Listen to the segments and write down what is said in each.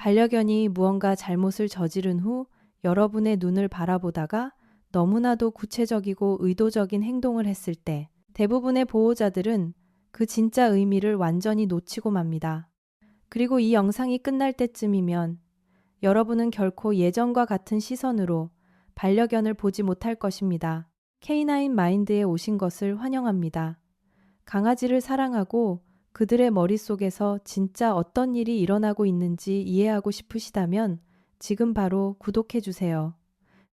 반려견이 무언가 잘못을 저지른 후 여러분의 눈을 바라보다가 너무나도 구체적이고 의도적인 행동을 했을 때 대부분의 보호자들은 그 진짜 의미를 완전히 놓치고 맙니다. 그리고 이 영상이 끝날 때쯤이면 여러분은 결코 예전과 같은 시선으로 반려견을 보지 못할 것입니다. K9 마인드에 오신 것을 환영합니다. 강아지를 사랑하고 그들의 머릿속에서 진짜 어떤 일이 일어나고 있는지 이해하고 싶으시다면 지금 바로 구독해 주세요.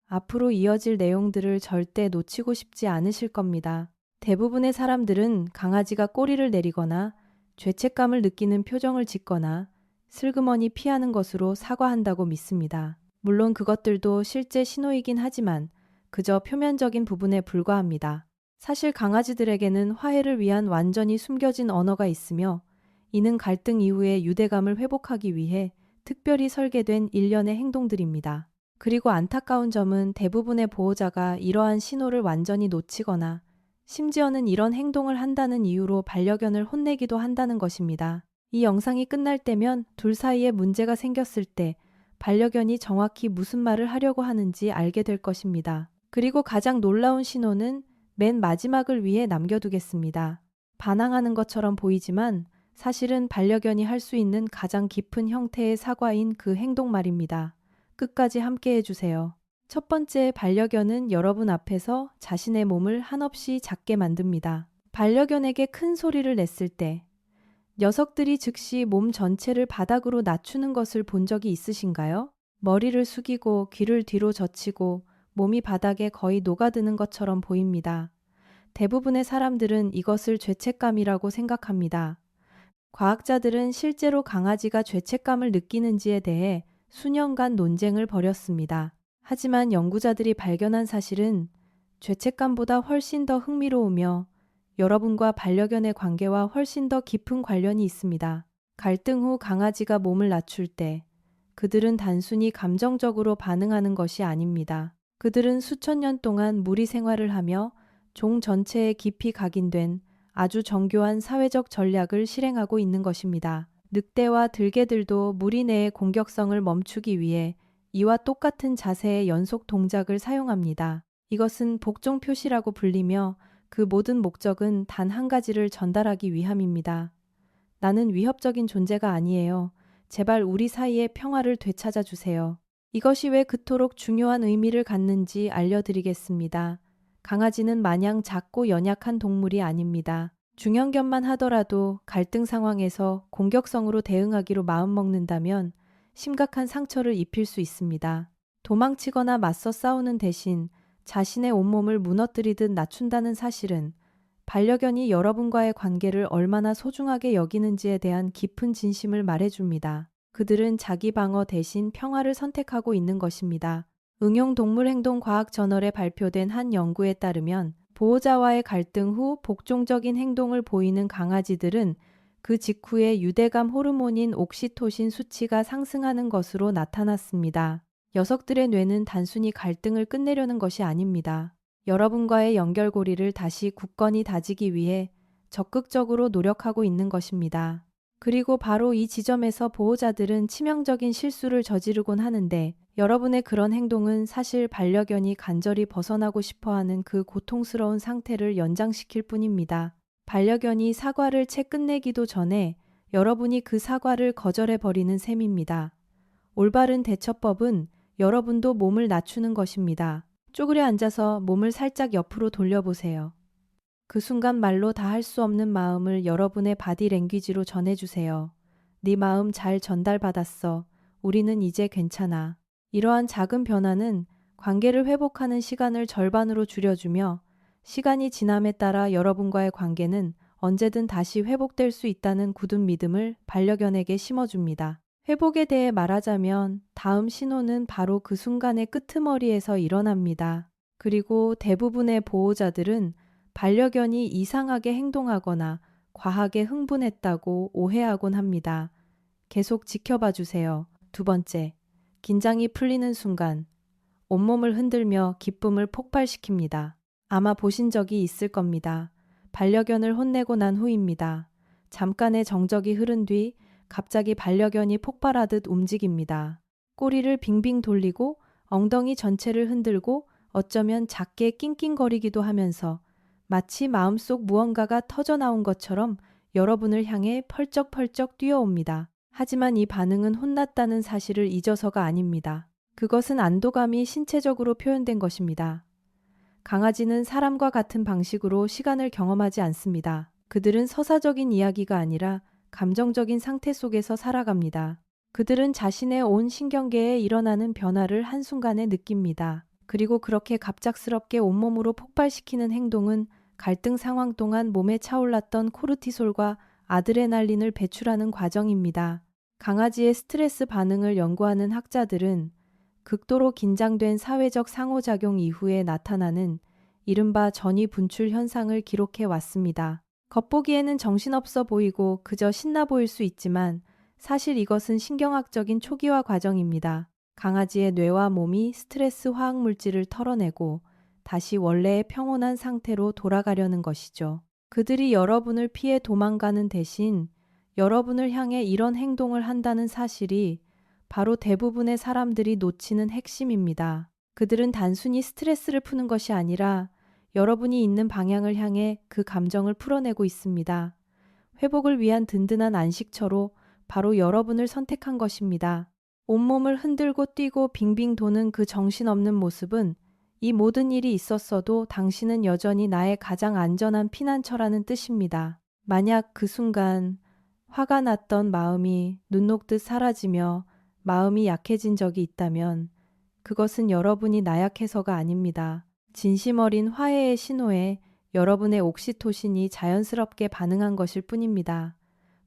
앞으로 이어질 내용들을 절대 놓치고 싶지 않으실 겁니다. 대부분의 사람들은 강아지가 꼬리를 내리거나 죄책감을 느끼는 표정을 짓거나 슬그머니 피하는 것으로 사과한다고 믿습니다. 물론 그것들도 실제 신호이긴 하지만 그저 표면적인 부분에 불과합니다. 사실 강아지들에게는 화해를 위한 완전히 숨겨진 언어가 있으며 이는 갈등 이후의 유대감을 회복하기 위해 특별히 설계된 일련의 행동들입니다. 그리고 안타까운 점은 대부분의 보호자가 이러한 신호를 완전히 놓치거나 심지어는 이런 행동을 한다는 이유로 반려견을 혼내기도 한다는 것입니다. 이 영상이 끝날 때면 둘 사이에 문제가 생겼을 때 반려견이 정확히 무슨 말을 하려고 하는지 알게 될 것입니다. 그리고 가장 놀라운 신호는 맨 마지막을 위해 남겨두겠습니다. 반항하는 것처럼 보이지만 사실은 반려견이 할 수 있는 가장 깊은 형태의 사과인 그 행동 말입니다. 끝까지 함께 해주세요. 첫 번째, 반려견은 여러분 앞에서 자신의 몸을 한없이 작게 만듭니다. 반려견에게 큰 소리를 냈을 때 녀석들이 즉시 몸 전체를 바닥으로 낮추는 것을 본 적이 있으신가요? 머리를 숙이고 귀를 뒤로 젖히고 몸이 바닥에 거의 녹아드는 것처럼 보입니다. 대부분의 사람들은 이것을 죄책감이라고 생각합니다. 과학자들은 실제로 강아지가 죄책감을 느끼는지에 대해 수년간 논쟁을 벌였습니다. 하지만 연구자들이 발견한 사실은 죄책감보다 훨씬 더 흥미로우며 여러분과 반려견의 관계와 훨씬 더 깊은 관련이 있습니다. 갈등 후 강아지가 몸을 낮출 때 그들은 단순히 감정적으로 반응하는 것이 아닙니다. 그들은 수천 년 동안 무리 생활을 하며 종 전체에 깊이 각인된 아주 정교한 사회적 전략을 실행하고 있는 것입니다. 늑대와 들개들도 무리 내의 공격성을 멈추기 위해 이와 똑같은 자세의 연속 동작을 사용합니다. 이것은 복종 표시라고 불리며 그 모든 목적은 단 한 가지를 전달하기 위함입니다. 나는 위협적인 존재가 아니에요. 제발 우리 사이의 평화를 되찾아 주세요. 이것이 왜 그토록 중요한 의미를 갖는지 알려드리겠습니다. 강아지는 마냥 작고 연약한 동물이 아닙니다. 중형견만 하더라도 갈등 상황에서 공격성으로 대응하기로 마음먹는다면 심각한 상처를 입힐 수 있습니다. 도망치거나 맞서 싸우는 대신 자신의 온몸을 무너뜨리듯 낮춘다는 사실은 반려견이 여러분과의 관계를 얼마나 소중하게 여기는지에 대한 깊은 진심을 말해줍니다. 그들은 자기 방어 대신 평화를 선택하고 있는 것입니다. 응용동물행동과학저널에 발표된 한 연구에 따르면 보호자와의 갈등 후 복종적인 행동을 보이는 강아지들은 그 직후에 유대감 호르몬인 옥시토신 수치가 상승하는 것으로 나타났습니다. 녀석들의 뇌는 단순히 갈등을 끝내려는 것이 아닙니다. 여러분과의 연결고리를 다시 굳건히 다지기 위해 적극적으로 노력하고 있는 것입니다. 그리고 바로 이 지점에서 보호자들은 치명적인 실수를 저지르곤 하는데 여러분의 그런 행동은 사실 반려견이 간절히 벗어나고 싶어하는 그 고통스러운 상태를 연장시킬 뿐입니다. 반려견이 사과를 채 끝내기도 전에 여러분이 그 사과를 거절해버리는 셈입니다. 올바른 대처법은 여러분도 몸을 낮추는 것입니다. 쪼그려 앉아서 몸을 살짝 옆으로 돌려보세요. 그 순간 말로 다 할 수 없는 마음을 여러분의 바디랭귀지로 전해주세요. 네 마음 잘 전달받았어. 우리는 이제 괜찮아. 이러한 작은 변화는 관계를 회복하는 시간을 절반으로 줄여주며 시간이 지남에 따라 여러분과의 관계는 언제든 다시 회복될 수 있다는 굳은 믿음을 반려견에게 심어줍니다. 회복에 대해 말하자면 다음 신호는 바로 그 순간의 끄트머리에서 일어납니다. 그리고 대부분의 보호자들은 반려견이 이상하게 행동하거나 과하게 흥분했다고 오해하곤 합니다. 계속 지켜봐 주세요. 두 번째, 긴장이 풀리는 순간 온몸을 흔들며 기쁨을 폭발시킵니다. 아마 보신 적이 있을 겁니다. 반려견을 혼내고 난 후입니다. 잠깐의 정적이 흐른 뒤 갑자기 반려견이 폭발하듯 움직입니다. 꼬리를 빙빙 돌리고 엉덩이 전체를 흔들고 어쩌면 작게 낑낑거리기도 하면서 마치 마음속 무언가가 터져나온 것처럼 여러분을 향해 펄쩍펄쩍 뛰어옵니다. 하지만 이 반응은 혼났다는 사실을 잊어서가 아닙니다. 그것은 안도감이 신체적으로 표현된 것입니다. 강아지는 사람과 같은 방식으로 시간을 경험하지 않습니다. 그들은 서사적인 이야기가 아니라 감정적인 상태 속에서 살아갑니다. 그들은 자신의 온 신경계에 일어나는 변화를 한순간에 느낍니다. 그리고 그렇게 갑작스럽게 온몸으로 폭발시키는 행동은 갈등 상황 동안 몸에 차올랐던 코르티솔과 아드레날린을 배출하는 과정입니다. 강아지의 스트레스 반응을 연구하는 학자들은 극도로 긴장된 사회적 상호작용 이후에 나타나는 이른바 전이 분출 현상을 기록해 왔습니다. 겉보기에는 정신없어 보이고 그저 신나 보일 수 있지만 사실 이것은 신경학적인 초기화 과정입니다. 강아지의 뇌와 몸이 스트레스 화학물질을 털어내고 다시 원래의 평온한 상태로 돌아가려는 것이죠. 그들이 여러분을 피해 도망가는 대신 여러분을 향해 이런 행동을 한다는 사실이 바로 대부분의 사람들이 놓치는 핵심입니다. 그들은 단순히 스트레스를 푸는 것이 아니라 여러분이 있는 방향을 향해 그 감정을 풀어내고 있습니다. 회복을 위한 든든한 안식처로 바로 여러분을 선택한 것입니다. 온몸을 흔들고 뛰고 빙빙 도는 그 정신없는 모습은 이 모든 일이 있었어도 당신은 여전히 나의 가장 안전한 피난처라는 뜻입니다. 만약 그 순간 화가 났던 마음이 눈 녹듯 사라지며 마음이 약해진 적이 있다면 그것은 여러분이 나약해서가 아닙니다. 진심 어린 화해의 신호에 여러분의 옥시토신이 자연스럽게 반응한 것일 뿐입니다.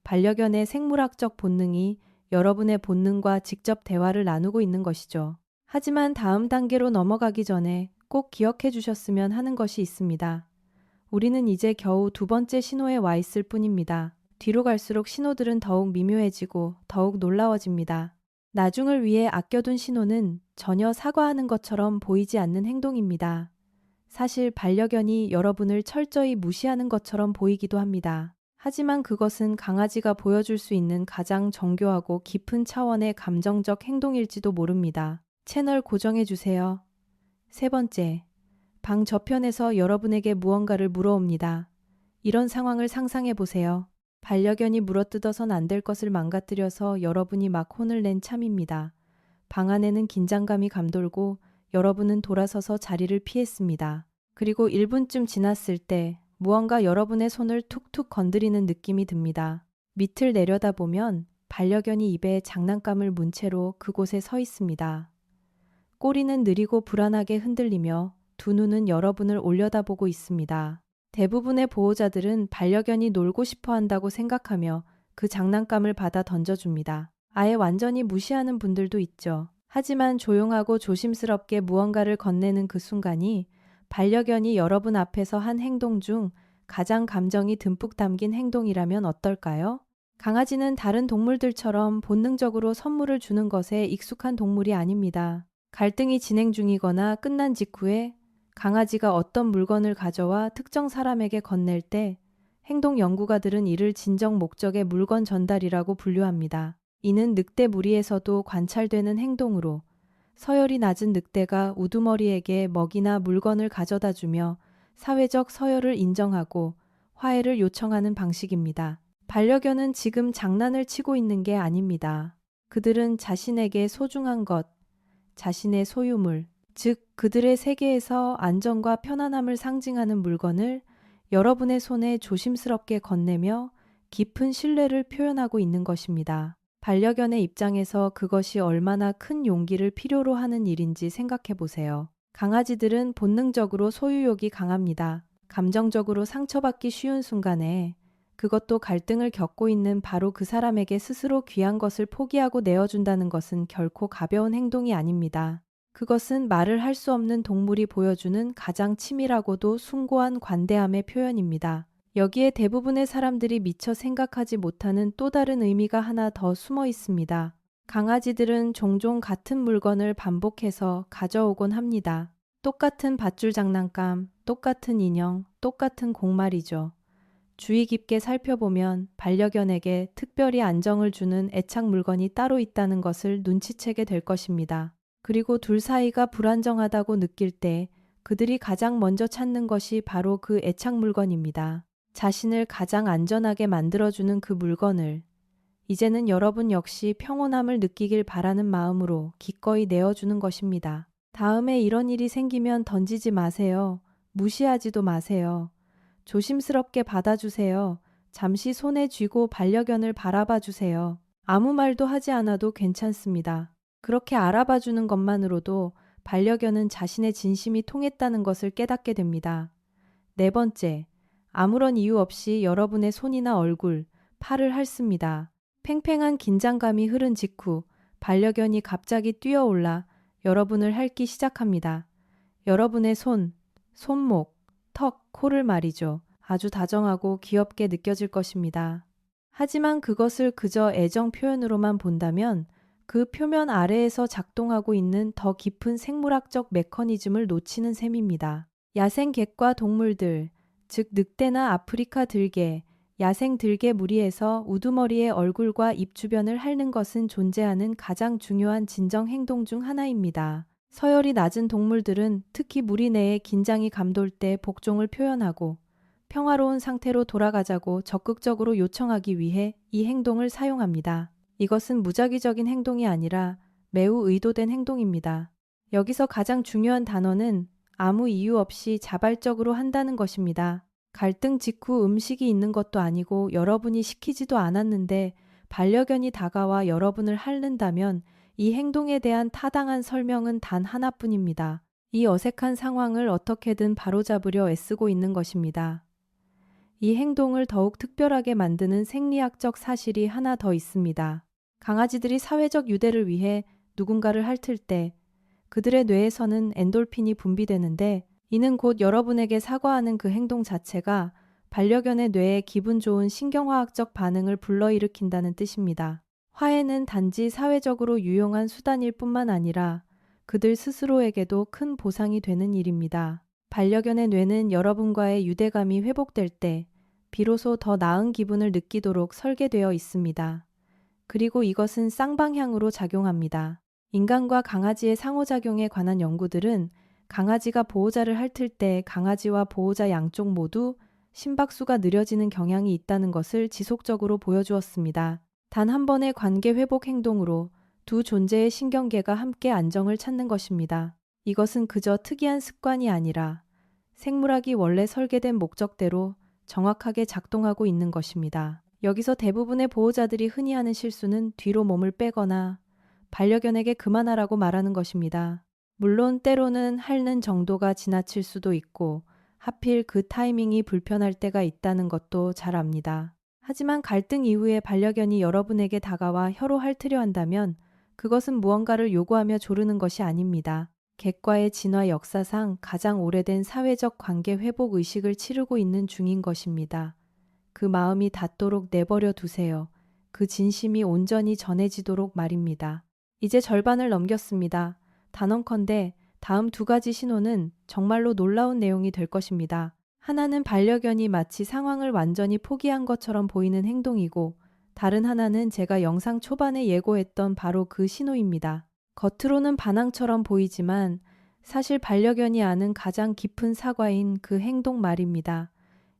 반려견의 생물학적 본능이 여러분의 본능과 직접 대화를 나누고 있는 것이죠. 하지만 다음 단계로 넘어가기 전에 꼭 기억해 주셨으면 하는 것이 있습니다. 우리는 이제 겨우 두 번째 신호에 와 있을 뿐입니다. 뒤로 갈수록 신호들은 더욱 미묘해지고 더욱 놀라워집니다. 나중을 위해 아껴둔 신호는 전혀 사과하는 것처럼 보이지 않는 행동입니다. 사실 반려견이 여러분을 철저히 무시하는 것처럼 보이기도 합니다. 하지만 그것은 강아지가 보여줄 수 있는 가장 정교하고 깊은 차원의 감정적 행동일지도 모릅니다. 채널 고정해 주세요. 세 번째, 방 저편에서 여러분에게 무언가를 물어옵니다. 이런 상황을 상상해 보세요. 반려견이 물어뜯어선 안 될 것을 망가뜨려서 여러분이 막 혼을 낸 참입니다. 방 안에는 긴장감이 감돌고 여러분은 돌아서서 자리를 피했습니다. 그리고 1분쯤 지났을 때 무언가 여러분의 손을 툭툭 건드리는 느낌이 듭니다. 밑을 내려다보면 반려견이 입에 장난감을 문 채로 그곳에 서 있습니다. 꼬리는 느리고 불안하게 흔들리며 두 눈은 여러분을 올려다보고 있습니다. 대부분의 보호자들은 반려견이 놀고 싶어 한다고 생각하며 그 장난감을 받아 던져줍니다. 아예 완전히 무시하는 분들도 있죠. 하지만 조용하고 조심스럽게 무언가를 건네는 그 순간이 반려견이 여러분 앞에서 한 행동 중 가장 감정이 듬뿍 담긴 행동이라면 어떨까요? 강아지는 다른 동물들처럼 본능적으로 선물을 주는 것에 익숙한 동물이 아닙니다. 갈등이 진행 중이거나 끝난 직후에 강아지가 어떤 물건을 가져와 특정 사람에게 건넬 때 행동 연구가들은 이를 진정 목적의 물건 전달이라고 분류합니다. 이는 늑대 무리에서도 관찰되는 행동으로 서열이 낮은 늑대가 우두머리에게 먹이나 물건을 가져다 주며 사회적 서열을 인정하고 화해를 요청하는 방식입니다. 반려견은 지금 장난을 치고 있는 게 아닙니다. 그들은 자신에게 소중한 것, 자신의 소유물, 즉 그들의 세계에서 안정과 편안함을 상징하는 물건을 여러분의 손에 조심스럽게 건네며 깊은 신뢰를 표현하고 있는 것입니다. 반려견의 입장에서 그것이 얼마나 큰 용기를 필요로 하는 일인지 생각해 보세요. 강아지들은 본능적으로 소유욕이 강합니다. 감정적으로 상처받기 쉬운 순간에 그것도 갈등을 겪고 있는 바로 그 사람에게 스스로 귀한 것을 포기하고 내어준다는 것은 결코 가벼운 행동이 아닙니다. 그것은 말을 할 수 없는 동물이 보여주는 가장 치밀하고도 숭고한 관대함의 표현입니다. 여기에 대부분의 사람들이 미처 생각하지 못하는 또 다른 의미가 하나 더 숨어 있습니다. 강아지들은 종종 같은 물건을 반복해서 가져오곤 합니다. 똑같은 밧줄 장난감, 똑같은 인형, 똑같은 공말이죠. 주의 깊게 살펴보면 반려견에게 특별히 안정을 주는 애착 물건이 따로 있다는 것을 눈치채게 될 것입니다. 그리고 둘 사이가 불안정하다고 느낄 때 그들이 가장 먼저 찾는 것이 바로 그 애착 물건입니다. 자신을 가장 안전하게 만들어주는 그 물건을 이제는 여러분 역시 평온함을 느끼길 바라는 마음으로 기꺼이 내어주는 것입니다. 다음에 이런 일이 생기면 던지지 마세요. 무시하지도 마세요. 조심스럽게 받아주세요. 잠시 손에 쥐고 반려견을 바라봐 주세요. 아무 말도 하지 않아도 괜찮습니다. 그렇게 알아봐 주는 것만으로도 반려견은 자신의 진심이 통했다는 것을 깨닫게 됩니다. 네 번째, 아무런 이유 없이 여러분의 손이나 얼굴, 팔을 핥습니다. 팽팽한 긴장감이 흐른 직후 반려견이 갑자기 뛰어올라 여러분을 핥기 시작합니다. 여러분의 손, 손목, 턱, 코를 말이죠. 아주 다정하고 귀엽게 느껴질 것입니다. 하지만 그것을 그저 애정 표현으로만 본다면 그 표면 아래에서 작동하고 있는 더 깊은 생물학적 메커니즘을 놓치는 셈입니다. 야생 객과 동물들, 즉 늑대나 아프리카 들개, 야생 들개 무리에서 우두머리의 얼굴과 입 주변을 핥는 것은 존재하는 가장 중요한 진정 행동 중 하나입니다. 서열이 낮은 동물들은 특히 무리 내에 긴장이 감돌 때 복종을 표현하고 평화로운 상태로 돌아가자고 적극적으로 요청하기 위해 이 행동을 사용합니다. 이것은 무작위적인 행동이 아니라 매우 의도된 행동입니다. 여기서 가장 중요한 단어는 아무 이유 없이 자발적으로 한다는 것입니다. 갈등 직후 음식이 있는 것도 아니고 여러분이 시키지도 않았는데 반려견이 다가와 여러분을 핥는다면 이 행동에 대한 타당한 설명은 단 하나뿐입니다. 이 어색한 상황을 어떻게든 바로잡으려 애쓰고 있는 것입니다. 이 행동을 더욱 특별하게 만드는 생리학적 사실이 하나 더 있습니다. 강아지들이 사회적 유대를 위해 누군가를 핥을 때 그들의 뇌에서는 엔돌핀이 분비되는데 이는 곧 여러분에게 사과하는 그 행동 자체가 반려견의 뇌에 기분 좋은 신경화학적 반응을 불러일으킨다는 뜻입니다. 화해는 단지 사회적으로 유용한 수단일 뿐만 아니라 그들 스스로에게도 큰 보상이 되는 일입니다. 반려견의 뇌는 여러분과의 유대감이 회복될 때 비로소 더 나은 기분을 느끼도록 설계되어 있습니다. 그리고 이것은 쌍방향으로 작용합니다. 인간과 강아지의 상호작용에 관한 연구들은 강아지가 보호자를 핥을 때 강아지와 보호자 양쪽 모두 심박수가 느려지는 경향이 있다는 것을 지속적으로 보여주었습니다. 단 한 번의 관계 회복 행동으로 두 존재의 신경계가 함께 안정을 찾는 것입니다. 이것은 그저 특이한 습관이 아니라 생물학이 원래 설계된 목적대로 정확하게 작동하고 있는 것입니다. 여기서 대부분의 보호자들이 흔히 하는 실수는 뒤로 몸을 빼거나 반려견에게 그만하라고 말하는 것입니다. 물론 때로는 핥는 정도가 지나칠 수도 있고 하필 그 타이밍이 불편할 때가 있다는 것도 잘 압니다. 하지만 갈등 이후에 반려견이 여러분에게 다가와 혀로 핥으려 한다면 그것은 무언가를 요구하며 조르는 것이 아닙니다. 객과의 진화 역사상 가장 오래된 사회적 관계 회복 의식을 치르고 있는 중인 것입니다. 그 마음이 닿도록 내버려 두세요. 그 진심이 온전히 전해지도록 말입니다. 이제 절반을 넘겼습니다. 단언컨대 다음 두 가지 신호는 정말로 놀라운 내용이 될 것입니다. 하나는 반려견이 마치 상황을 완전히 포기한 것처럼 보이는 행동이고 다른 하나는 제가 영상 초반에 예고했던 바로 그 신호입니다. 겉으로는 반항처럼 보이지만 사실 반려견이 아는 가장 깊은 사과인 그 행동 말입니다.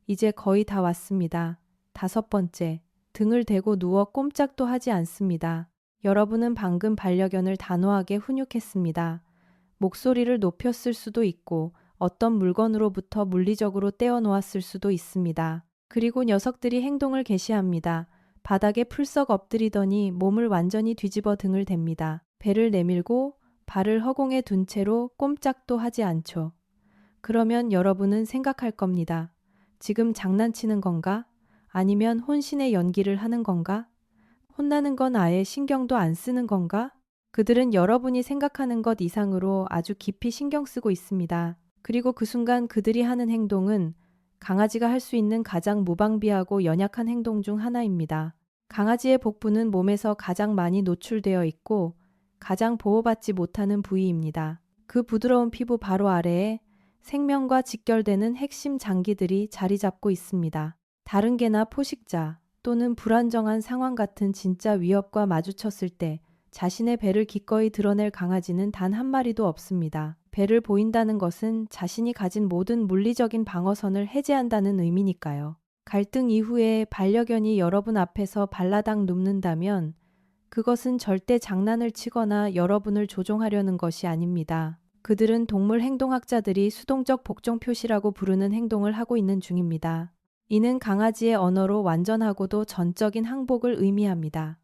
이제 거의 다 왔습니다. 다섯 번째, 등을 대고 누워 꼼짝도 하지 않습니다. 여러분은 방금 반려견을 단호하게 훈육했습니다. 목소리를 높였을 수도 있고 어떤 물건으로부터 물리적으로 떼어놓았을 수도 있습니다. 그리고 녀석들이 행동을 개시합니다. 바닥에 풀썩 엎드리더니 몸을 완전히 뒤집어 등을 댑니다. 배를 내밀고 발을 허공에 둔 채로 꼼짝도 하지 않죠. 그러면 여러분은 생각할 겁니다. 지금 장난치는 건가? 아니면 혼신의 연기를 하는 건가? 혼나는 건 아예 신경도 안 쓰는 건가? 그들은 여러분이 생각하는 것 이상으로 아주 깊이 신경 쓰고 있습니다. 그리고 그 순간 그들이 하는 행동은 강아지가 할 수 있는 가장 무방비하고 연약한 행동 중 하나입니다. 강아지의 복부는 몸에서 가장 많이 노출되어 있고 가장 보호받지 못하는 부위입니다. 그 부드러운 피부 바로 아래에 생명과 직결되는 핵심 장기들이 자리 잡고 있습니다. 다른 개나 포식자 또는 불안정한 상황 같은 진짜 위협과 마주쳤을 때 자신의 배를 기꺼이 드러낼 강아지는 단 한 마리도 없습니다. 배를 보인다는 것은 자신이 가진 모든 물리적인 방어선을 해제한다는 의미니까요. 갈등 이후에 반려견이 여러분 앞에서 발라당 눕는다면 그것은 절대 장난을 치거나 여러분을 조종하려는 것이 아닙니다. 그들은 동물 행동학자들이 수동적 복종 표시라고 부르는 행동을 하고 있는 중입니다. 이는 강아지의 언어로 완전하고도 전적인 항복을 의미합니다.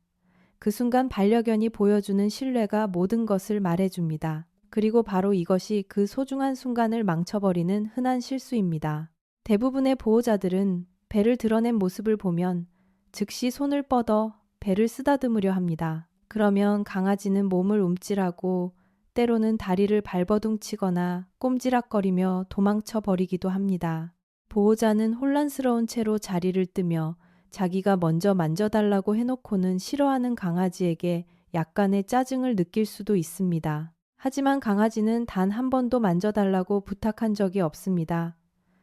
그 순간 반려견이 보여주는 신뢰가 모든 것을 말해줍니다. 그리고 바로 이것이 그 소중한 순간을 망쳐버리는 흔한 실수입니다. 대부분의 보호자들은 배를 드러낸 모습을 보면 즉시 손을 뻗어 배를 쓰다듬으려 합니다. 그러면 강아지는 몸을 움찔하고 때로는 다리를 발버둥치거나 꼼지락거리며 도망쳐 버리기도 합니다. 보호자는 혼란스러운 채로 자리를 뜨며 자기가 먼저 만져달라고 해놓고는 싫어하는 강아지에게 약간의 짜증을 느낄 수도 있습니다. 하지만 강아지는 단 한 번도 만져달라고 부탁한 적이 없습니다.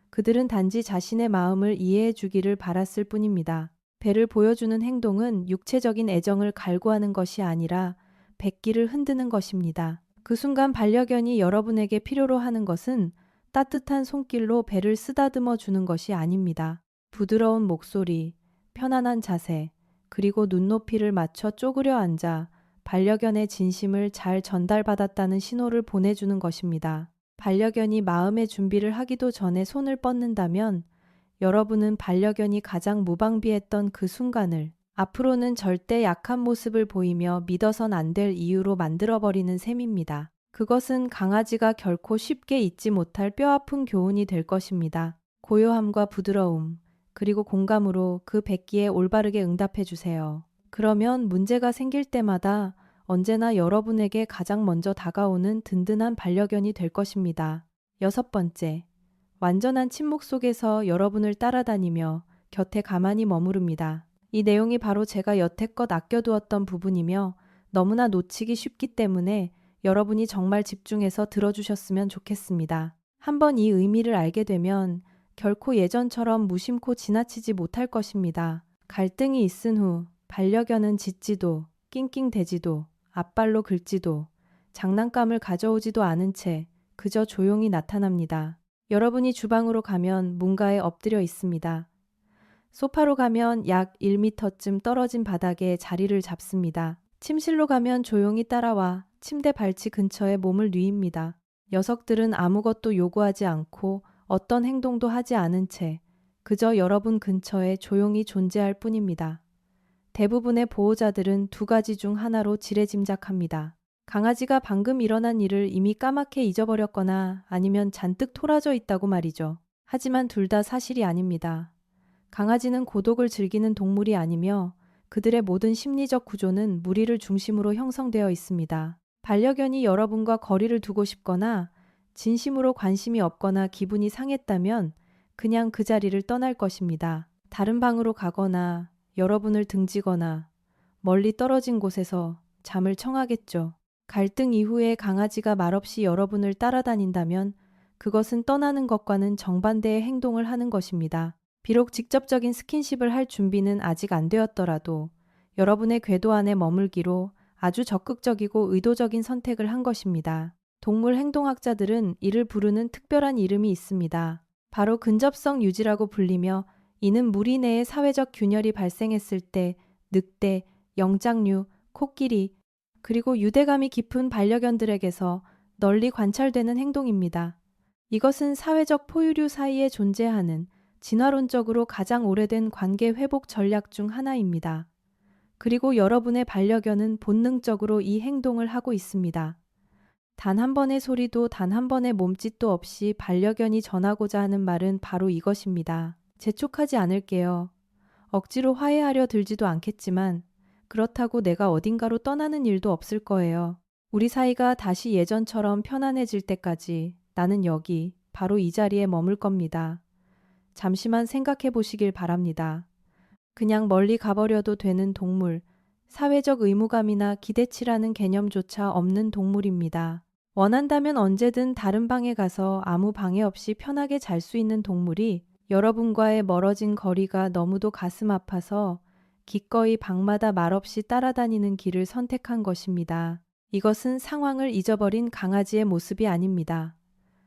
그들은 단지 자신의 마음을 이해해 주기를 바랐을 뿐입니다. 배를 보여주는 행동은 육체적인 애정을 갈구하는 것이 아니라 백기를 흔드는 것입니다. 그 순간 반려견이 여러분에게 필요로 하는 것은 따뜻한 손길로 배를 쓰다듬어 주는 것이 아닙니다. 부드러운 목소리, 편안한 자세, 그리고 눈높이를 맞춰 쪼그려 앉아 반려견의 진심을 잘 전달받았다는 신호를 보내주는 것입니다. 반려견이 마음의 준비를 하기도 전에 손을 뻗는다면 여러분은 반려견이 가장 무방비했던 그 순간을 앞으로는 절대 약한 모습을 보이며 믿어선 안 될 이유로 만들어버리는 셈입니다. 그것은 강아지가 결코 쉽게 잊지 못할 뼈아픈 교훈이 될 것입니다. 고요함과 부드러움, 그리고 공감으로 그 백기에 올바르게 응답해 주세요. 그러면 문제가 생길 때마다 언제나 여러분에게 가장 먼저 다가오는 든든한 반려견이 될 것입니다. 6번째, 완전한 침묵 속에서 여러분을 따라다니며 곁에 가만히 머무릅니다. 이 내용이 바로 제가 여태껏 아껴두었던 부분이며 너무나 놓치기 쉽기 때문에 여러분이 정말 집중해서 들어주셨으면 좋겠습니다. 한번 이 의미를 알게 되면 결코 예전처럼 무심코 지나치지 못할 것입니다. 갈등이 있은 후 반려견은 짖지도 낑낑대지도 앞발로 긁지도 장난감을 가져오지도 않은 채 그저 조용히 나타납니다. 여러분이 주방으로 가면 문가에 엎드려 있습니다. 소파로 가면 약 1m쯤 떨어진 바닥에 자리를 잡습니다. 침실로 가면 조용히 따라와 침대 발치 근처에 몸을 뉘입니다. 녀석들은 아무것도 요구하지 않고 어떤 행동도 하지 않은 채 그저 여러분 근처에 조용히 존재할 뿐입니다. 대부분의 보호자들은 두 가지 중 하나로 지레짐작합니다. 강아지가 방금 일어난 일을 이미 까맣게 잊어버렸거나 아니면 잔뜩 토라져 있다고 말이죠. 하지만 둘 다 사실이 아닙니다. 강아지는 고독을 즐기는 동물이 아니며 그들의 모든 심리적 구조는 무리를 중심으로 형성되어 있습니다. 반려견이 여러분과 거리를 두고 싶거나 진심으로 관심이 없거나 기분이 상했다면 그냥 그 자리를 떠날 것입니다. 다른 방으로 가거나 여러분을 등지거나 멀리 떨어진 곳에서 잠을 청하겠죠. 갈등 이후에 강아지가 말없이 여러분을 따라다닌다면 그것은 떠나는 것과는 정반대의 행동을 하는 것입니다. 비록 직접적인 스킨십을 할 준비는 아직 안 되었더라도 여러분의 궤도 안에 머물기로 아주 적극적이고 의도적인 선택을 한 것입니다. 동물 행동학자들은 이를 부르는 특별한 이름이 있습니다. 바로 근접성 유지라고 불리며 이는 무리 내에 사회적 균열이 발생했을 때 늑대, 영장류, 코끼리, 그리고 유대감이 깊은 반려견들에게서 널리 관찰되는 행동입니다. 이것은 사회적 포유류 사이에 존재하는 진화론적으로 가장 오래된 관계 회복 전략 중 하나입니다. 그리고 여러분의 반려견은 본능적으로 이 행동을 하고 있습니다. 단 한 번의 소리도 단 한 번의 몸짓도 없이 반려견이 전하고자 하는 말은 바로 이것입니다. 재촉하지 않을게요. 억지로 화해하려 들지도 않겠지만 그렇다고 내가 어딘가로 떠나는 일도 없을 거예요. 우리 사이가 다시 예전처럼 편안해질 때까지 나는 여기 바로 이 자리에 머물 겁니다. 잠시만 생각해 보시길 바랍니다. 그냥 멀리 가버려도 되는 동물, 사회적 의무감이나 기대치라는 개념조차 없는 동물입니다. 원한다면 언제든 다른 방에 가서 아무 방해 없이 편하게 잘 수 있는 동물이 여러분과의 멀어진 거리가 너무도 가슴 아파서 기꺼이 방마다 말없이 따라다니는 길을 선택한 것입니다. 이것은 상황을 잊어버린 강아지의 모습이 아닙니다.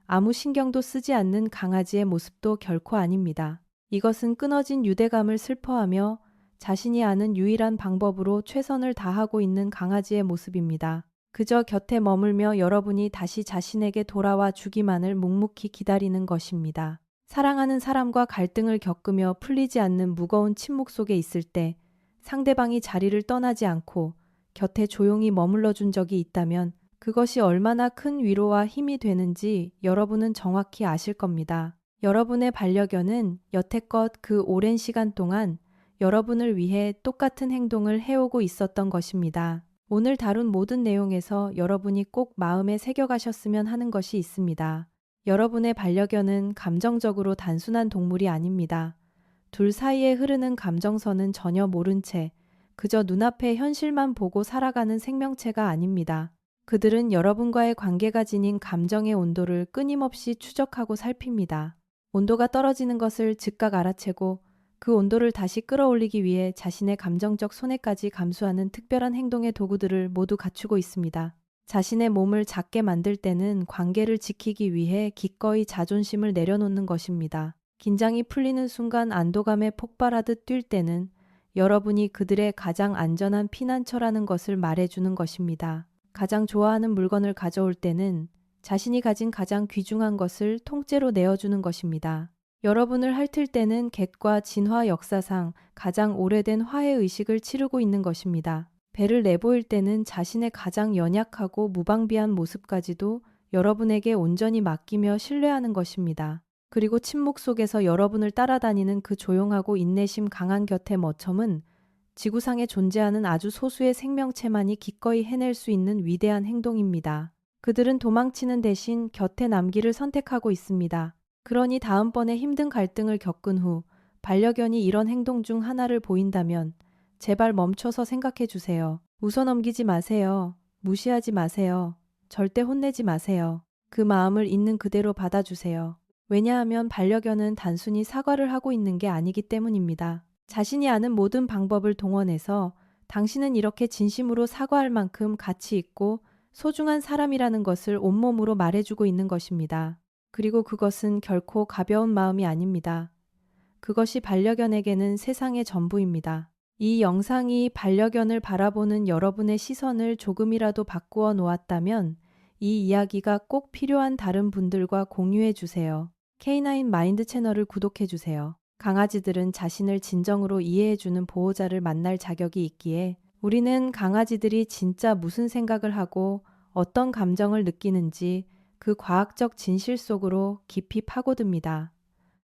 아무 신경도 쓰지 않는 강아지의 모습도 결코 아닙니다. 이것은 끊어진 유대감을 슬퍼하며 자신이 아는 유일한 방법으로 최선을 다하고 있는 강아지의 모습입니다. 그저 곁에 머물며 여러분이 다시 자신에게 돌아와 주기만을 묵묵히 기다리는 것입니다. 사랑하는 사람과 갈등을 겪으며 풀리지 않는 무거운 침묵 속에 있을 때 상대방이 자리를 떠나지 않고 곁에 조용히 머물러 준 적이 있다면 그것이 얼마나 큰 위로와 힘이 되는지 여러분은 정확히 아실 겁니다. 여러분의 반려견은 여태껏 그 오랜 시간 동안 여러분을 위해 똑같은 행동을 해오고 있었던 것입니다. 오늘 다룬 모든 내용에서 여러분이 꼭 마음에 새겨가셨으면 하는 것이 있습니다. 여러분의 반려견은 감정적으로 단순한 동물이 아닙니다. 둘 사이에 흐르는 감정선은 전혀 모른 채 그저 눈앞의 현실만 보고 살아가는 생명체가 아닙니다. 그들은 여러분과의 관계가 지닌 감정의 온도를 끊임없이 추적하고 살핍니다. 온도가 떨어지는 것을 즉각 알아채고 그 온도를 다시 끌어올리기 위해 자신의 감정적 손해까지 감수하는 특별한 행동의 도구들을 모두 갖추고 있습니다. 자신의 몸을 작게 만들 때는 관계를 지키기 위해 기꺼이 자존심을 내려놓는 것입니다. 긴장이 풀리는 순간 안도감에 폭발하듯 뛸 때는 여러분이 그들의 가장 안전한 피난처라는 것을 말해주는 것입니다. 가장 좋아하는 물건을 가져올 때는 자신이 가진 가장 귀중한 것을 통째로 내어주는 것입니다. 여러분을 핥을 때는 갯과 진화 역사상 가장 오래된 화해의식을 치르고 있는 것입니다. 배를 내보일 때는 자신의 가장 연약하고 무방비한 모습까지도 여러분에게 온전히 맡기며 신뢰하는 것입니다. 그리고 침묵 속에서 여러분을 따라다니는 그 조용하고 인내심 강한 곁의 머첨은 지구상에 존재하는 아주 소수의 생명체만이 기꺼이 해낼 수 있는 위대한 행동입니다. 그들은 도망치는 대신 곁에 남기를 선택하고 있습니다. 그러니 다음번에 힘든 갈등을 겪은 후 반려견이 이런 행동 중 하나를 보인다면 제발 멈춰서 생각해 주세요. 웃어넘기지 마세요. 무시하지 마세요. 절대 혼내지 마세요. 그 마음을 있는 그대로 받아주세요. 왜냐하면 반려견은 단순히 사과를 하고 있는 게 아니기 때문입니다. 자신이 아는 모든 방법을 동원해서 당신은 이렇게 진심으로 사과할 만큼 가치 있고 소중한 사람이라는 것을 온몸으로 말해주고 있는 것입니다. 그리고 그것은 결코 가벼운 마음이 아닙니다. 그것이 반려견에게는 세상의 전부입니다. 이 영상이 반려견을 바라보는 여러분의 시선을 조금이라도 바꾸어 놓았다면 이 이야기가 꼭 필요한 다른 분들과 공유해 주세요. K9 마인드 채널을 구독해 주세요. 강아지들은 자신을 진정으로 이해해주는 보호자를 만날 자격이 있기에 우리는 강아지들이 진짜 무슨 생각을 하고 어떤 감정을 느끼는지 그 과학적 진실 속으로 깊이 파고듭니다.